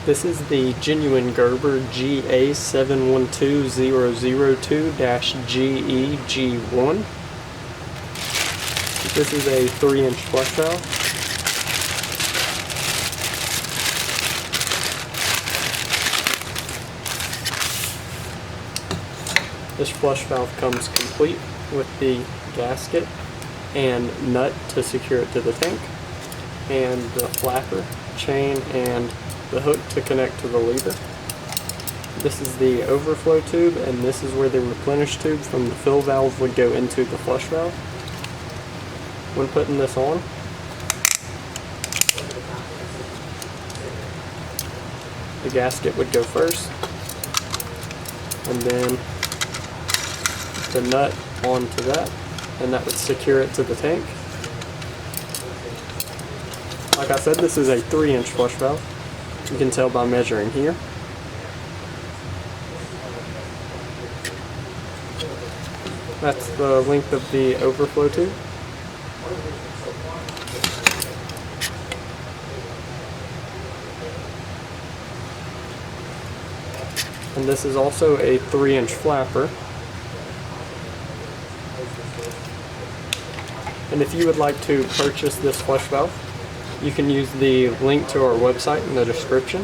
This is the Genuine Gerber GA712002 GEG1. This is a 3-inch flush valve. This flush valve comes complete with the gasket and nut to secure it to the tank, and the flapper, chain, and the hook to connect to the lever. This is the overflow tube, and this is where the replenish tube from the fill valve would go into the flush valve. When putting this on, the gasket would go first, and then the nut onto that, and that would secure it to the tank. Like I said, this is a 3-inch flush valve. You can tell by measuring here. That's the length of the overflow tube. And this is also a 3-inch flapper. And if you would like to purchase this flush valve, you can use the link to our website in the description.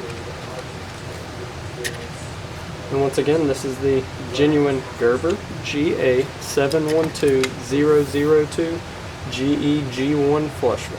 And once again, this is the Genuine Gerber GA712002 GEG1 flush valve.